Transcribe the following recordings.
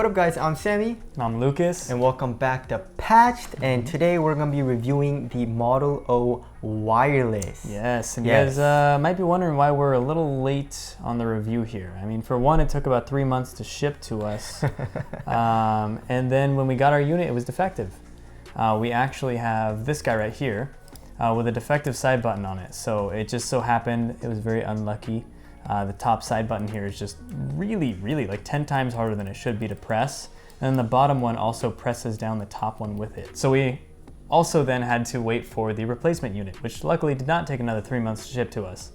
what up guys, I'm Sammy. I'm Lucas. And welcome back to Patched. And today we're going to be reviewing the Model O Wireless. Yes, and you guys might be wondering why we're a little late on the review here. I mean, for one, it took about 3 months to ship to us. And then when we got our unit, it was defective. We actually have this guy right here with a defective side button on it. So it just so happened, it was very unlucky. The top side button here is just really like 10 times harder than it should be to press. And then the bottom one also presses down the top one with it. So we also then had to wait for the replacement unit, which luckily did not take another 3 months to ship to us.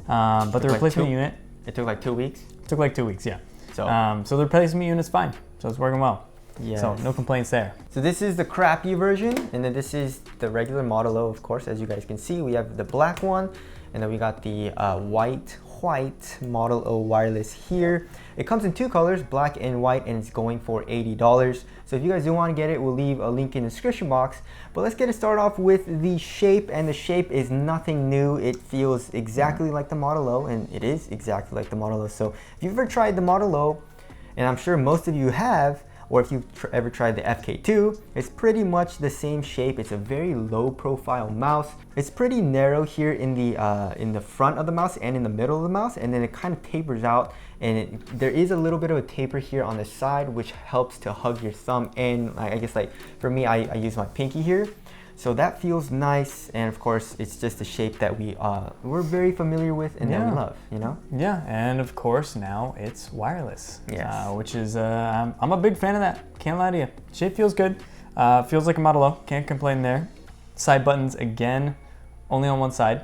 But the replacement unit... It took like 2 weeks? It took like 2 weeks, yeah. So the replacement unit's fine. So it's working well. Yes. So no complaints there. So this is the crappy version, and then this is the regular Model O, of course. As you guys can see, we have the black one, and then we got the white Model O Wireless here. It comes in 2 colors, black and white, and it's going for $80. So if you guys do want to get it, we'll leave a link in the description box. But let's get it started off with the shape, and the shape is nothing new. It feels exactly like the Model O, and it is exactly like the Model O. So if you've ever tried the Model O, and I'm sure most of you have, or if you've ever tried the FK2, it's pretty much the same shape. It's a very low profile mouse. It's pretty narrow here in the front of the mouse and in the middle of the mouse, and then it kind of tapers out, and there is a little bit of a taper here on the side, which helps to hug your thumb. And I guess like for me, I use my pinky here. So that feels nice, and of course, it's just a shape that we're very familiar with and that we love, you know? Yeah, and of course now it's wireless, yes. Which is, I'm a big fan of that, can't lie to you. Shape feels good, feels like a Model O, can't complain there. Side buttons, again, only on one side,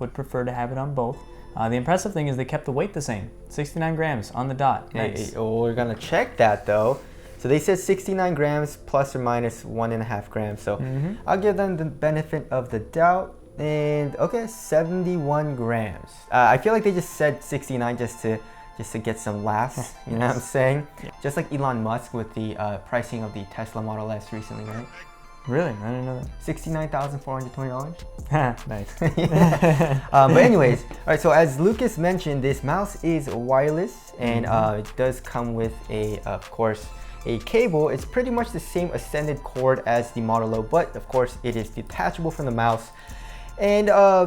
would prefer to have it on both. The impressive thing is they kept the weight the same, 69 grams on the dot. Nice. Hey, well, we're gonna check that though. So they said 69 grams plus or minus 1.5 grams. So I'll give them the benefit of the doubt. And okay, 71 grams. I feel like they just said 69 just to get some laughs. You know what I'm saying? Yeah. Just like Elon Musk with the pricing of the Tesla Model S recently, right? Really? I didn't know that. $69,420. Nice. But anyways, all right. So as Lucas mentioned, this mouse is wireless, and it does come with of course, a cable. It's pretty much the same extended cord as the Model O, but of course it is detachable from the mouse. And I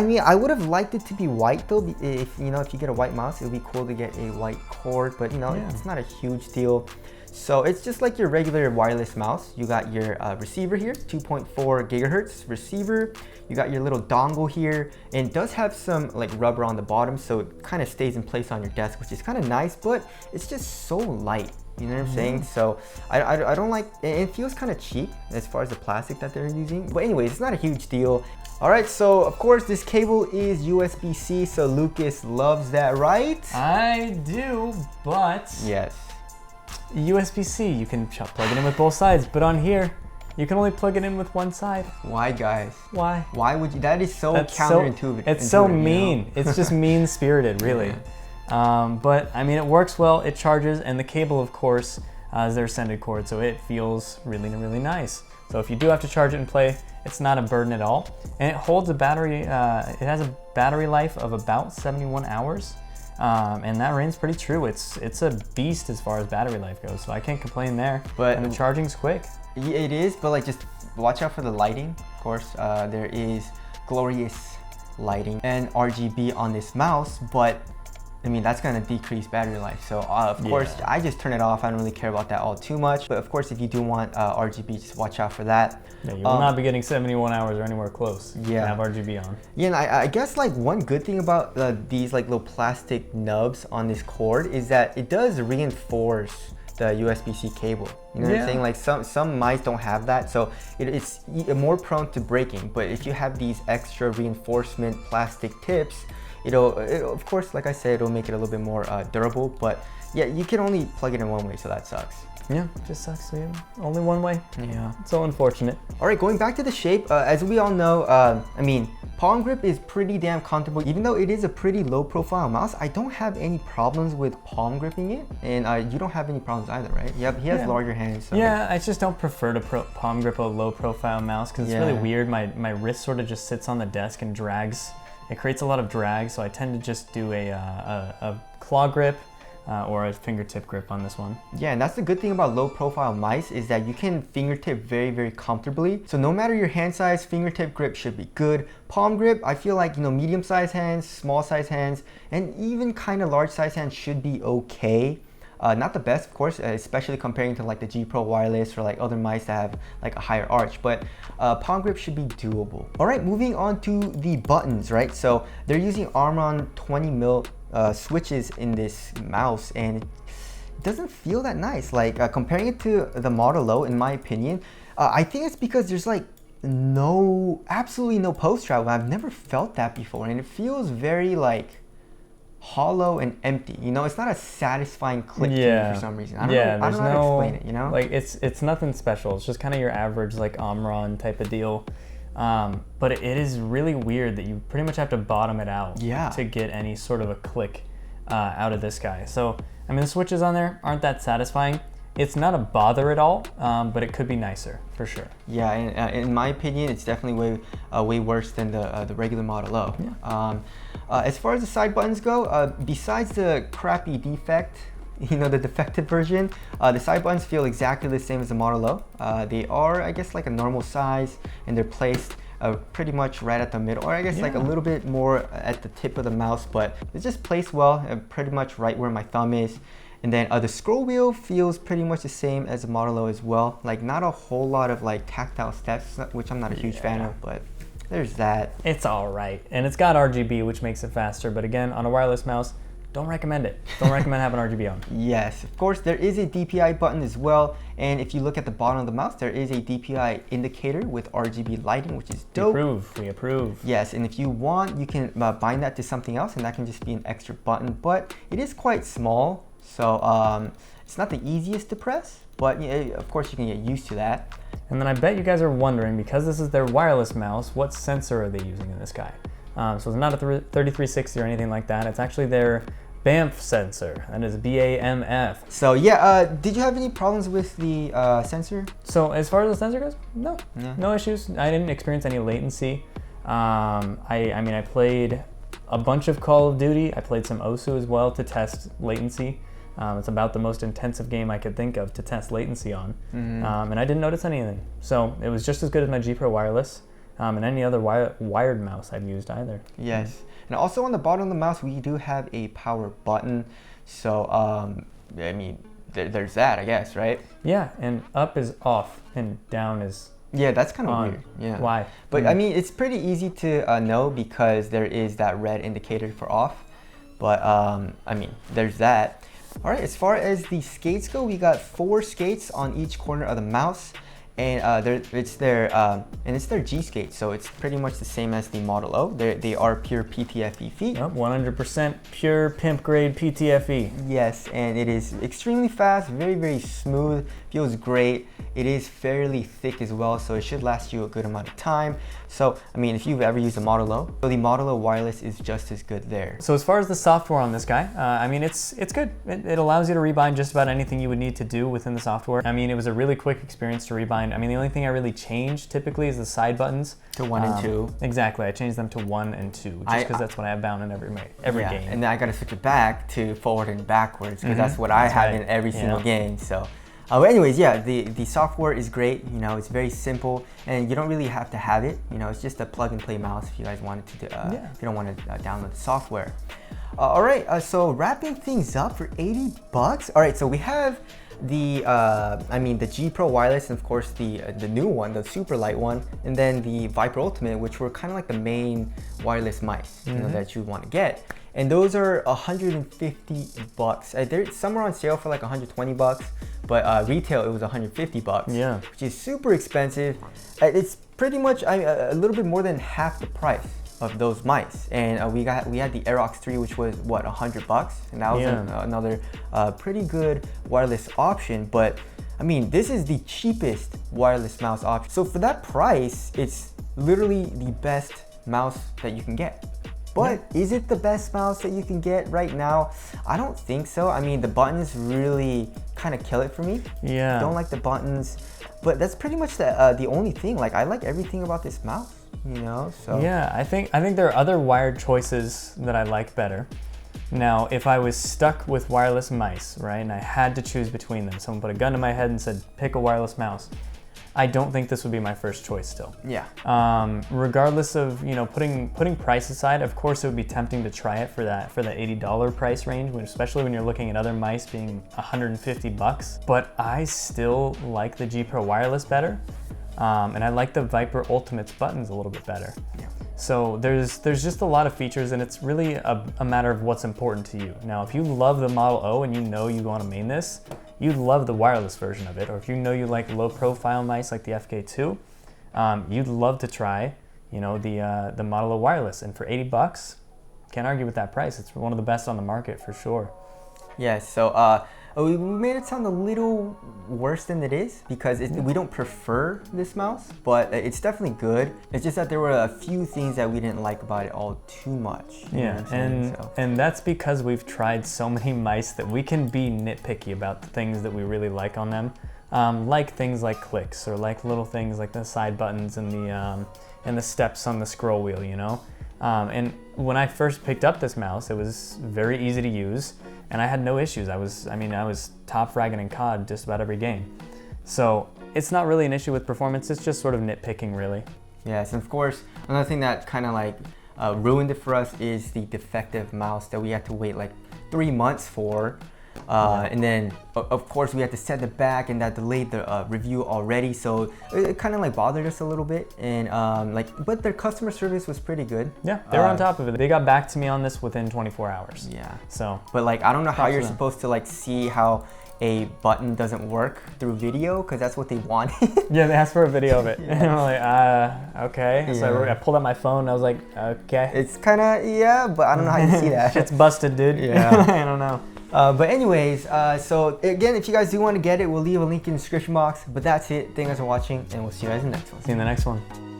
mean, I would have liked it to be white though. If you get a white mouse, it would be cool to get a white cord, but it's not a huge deal. So it's just like your regular wireless mouse. You got your receiver here, 2.4 gigahertz receiver. You got your little dongle here, and it does have some like rubber on the bottom, so it kind of stays in place on your desk, which is kind of nice, but it's just so light. You know what I'm saying? So I don't like, it feels kind of cheap as far as the plastic that they're using. But anyways, it's not a huge deal. All right, so of course this cable is USB-C, so Lucas loves that, right? I do, but... Yes. USB-C, you can plug it in with both sides, but on here, you can only plug it in with one side. Why, guys? Why? Why would you? That is so counterintuitive. It's so mean. It's just mean-spirited, really. But I mean, it works well, it charges, and the cable, of course, is their extended cord, so it feels really nice. So if you do have to charge it and play, it's not a burden at all. And it holds a battery, it has a battery life of about 71 hours. And that rings pretty true. It's a beast as far as battery life goes, so I can't complain there. And the charging's quick. It is, but like just watch out for the lighting. Of course, there is glorious lighting and RGB on this mouse, but I mean, that's gonna decrease battery life. So of course, I just turn it off. I don't really care about that all too much. But of course, if you do want RGB, just watch out for that. Yeah, you will not be getting 71 hours or anywhere close. Yeah. To have RGB on. Yeah, and I guess like one good thing about these like little plastic nubs on this cord is that it does reinforce the USB-C cable. You know what I'm saying? Like some mice don't have that, so it's more prone to breaking. But if you have these extra reinforcement plastic tips, it'll of course, like I said, it'll make it a little bit more durable. But yeah, you can only plug it in one way, so that sucks. Yeah, it just sucks, man. Only one way. Yeah. It's so unfortunate. All right, going back to the shape, as we all know, I mean, palm grip is pretty damn comfortable. Even though it is a pretty low profile mouse, I don't have any problems with palm gripping it. And you don't have any problems either, right? He has larger hands. So. Yeah, I just don't prefer to palm grip a low profile mouse because it's really weird. My wrist sort of just sits on the desk and drags. It creates a lot of drag, so I tend to just do a claw grip or a fingertip grip on this one. Yeah, and that's the good thing about low profile mice is that you can fingertip very, very comfortably. So no matter your hand size, fingertip grip should be good. Palm grip, I feel like, you know, medium sized hands, small sized hands, and even kind of large sized hands should be okay. Not the best, of course, especially comparing to like the G Pro Wireless or like other mice that have like a higher arch, but palm grip should be doable. All right, moving on to the buttons, right? So they're using Armron 20 mil switches in this mouse, and it doesn't feel that nice. Like comparing it to the Model O, in my opinion, I think it's because there's like absolutely no post travel. I've never felt that before, and it feels very like hollow and empty. You know, it's not a satisfying click to me for some reason. I don't know how to explain it, you know? Like it's nothing special. It's just kind of your average like Omron type of deal. But it is really weird that you pretty much have to bottom it out to get any sort of a click out of this guy. So, I mean, the switches on there aren't that satisfying. It's not a bother at all, but it could be nicer for sure. Yeah, and in my opinion, it's definitely way worse than the regular Model O. Yeah. As far as the side buttons go, besides the crappy defect, you know, the defective version, the side buttons feel exactly the same as the Model O. They are, I guess, like a normal size, and they're placed pretty much right at the middle, or I guess like a little bit more at the tip of the mouse, but it's just placed well, pretty much right where my thumb is. And then the scroll wheel feels pretty much the same as the Model O as well. Like not a whole lot of like tactile steps, which I'm not a huge fan of, but there's that. It's all right. And it's got RGB, which makes it faster. But again, on a wireless mouse, don't recommend it. Don't recommend having RGB on. Yes, of course, there is a DPI button as well. And if you look at the bottom of the mouse, there is a DPI indicator with RGB lighting, which is dope. We approve. Yes, and if you want, you can bind that to something else, and that can just be an extra button. But it is quite small, so it's not the easiest to press, but of course you can get used to that. And then I bet you guys are wondering, because this is their wireless mouse, what sensor are they using in this guy? So it's not a 3360 or anything like that. It's actually their BAMF sensor. That is BAMF. So yeah, did you have any problems with the sensor? So as far as the sensor goes, no issues. I didn't experience any latency. I mean, I played a bunch of Call of Duty. I played some OSU as well to test latency. It's about the most intensive game I could think of to test latency on. And I didn't notice anything. So it was just as good as my G Pro Wireless and any other wired mouse I've used either. Yes. And also on the bottom of the mouse, we do have a power button. So, I mean, there's that, I guess, right? Yeah, and up is off and down is yeah, that's kind of weird. Yeah. Why? But I mean, it's pretty easy to know because there is that red indicator for off. But I mean, there's that. All right, as far as the skates go, we got 4 skates on each corner of the mouse, and it's their G skate, so it's pretty much the same as the Model O. They are pure PTFE feet. Yep, 100% pure pimp grade PTFE. Yes, and it is extremely fast, very, very smooth, feels great. It is fairly thick as well, so it should last you a good amount of time. So, I mean, if you've ever used a Model O, the Model O wireless is just as good there. So as far as the software on this guy, I mean, it's good. It allows you to rebind just about anything you would need to do within the software. I mean, it was a really quick experience to rebind. I mean, the only thing I really changed typically is the side buttons. To 1 and 2. Exactly, I changed them to 1 and 2, just because that's what I have bound in every game. And then I gotta switch it back to forward and backwards, because that's what I have in every single game, so. But anyways, yeah, the software is great. You know, it's very simple, and you don't really have to have it. You know, it's just a plug and play mouse if you guys wanted to. If you don't want to download the software. All right, so wrapping things up for $80. All right, so we have the the G Pro Wireless, and of course the new one, the super light one, and then the Viper Ultimate, which were kind of like the main wireless mice, you know, that you want to get. And those are $150. They're some are on sale for like $120, but retail it was $150. Yeah, which is super expensive. It's pretty much a little bit more than half the price of those mice. And we had the Aerox 3, which was what, $100, and that was another pretty good wireless option. But I mean, this is the cheapest wireless mouse option. So for that price, it's literally the best mouse that you can get. But is it the best mouse that you can get right now? I don't think so. I mean, the buttons really kind of kill it for me. Yeah. Don't like the buttons, but that's pretty much the only thing. Like, I like everything about this mouse, you know. So yeah, I think there are other wired choices that I like better. Now, if I was stuck with wireless mice, right, and I had to choose between them, someone put a gun to my head and said, pick a wireless mouse, I don't think this would be my first choice still. Yeah. Regardless of, you know, putting price aside, of course it would be tempting to try it for that $80 price range, especially when you're looking at other mice being $150. But I still like the G Pro Wireless better, and I like the Viper Ultimate's buttons a little bit better. Yeah. So there's just a lot of features, and it's really a matter of what's important to you. Now, if you love the Model O and you know you want to main this, you'd love the wireless version of it. Or if you know you like low profile mice like the FK2, you'd love to try, you know, the Model O wireless. And for $80, can't argue with that price. It's one of the best on the market for sure. Yeah, so we made it sound a little worse than it is because we don't prefer this mouse, but it's definitely good. It's just that there were a few things that we didn't like about it all too much. Yeah, and that's because we've tried so many mice that we can be nitpicky about the things that we really like on them, like things like clicks or like little things like the side buttons and the steps on the scroll wheel, you know. And when I first picked up this mouse, it was very easy to use, and I had no issues. I was top fragging in COD just about every game. So it's not really an issue with performance, it's just sort of nitpicking really. Yes, and of course, another thing that kind of like ruined it for us is the defective mouse that we had to wait like 3 months for. And then of course we had to send it back, and that delayed the review already, so it kind of like bothered us a little bit. And but their customer service was pretty good. Yeah, they were on top of it. They got back to me on this within 24 hours. Yeah. So, but like I don't know how you're supposed to like see how a button doesn't work through video, because that's what they wanted. Yeah, they asked for a video of it. Yeah. And I'm like, okay. Yeah. So I pulled out my phone and I was like, okay. It's kind of, yeah, but I don't know how you see that. Shit's busted, dude. Yeah. I don't know. But anyways, so again, if you guys do want to get it, we'll leave a link in the description box. But that's it. Thank you guys for watching, and we'll see you guys in the next one. See you in the next one.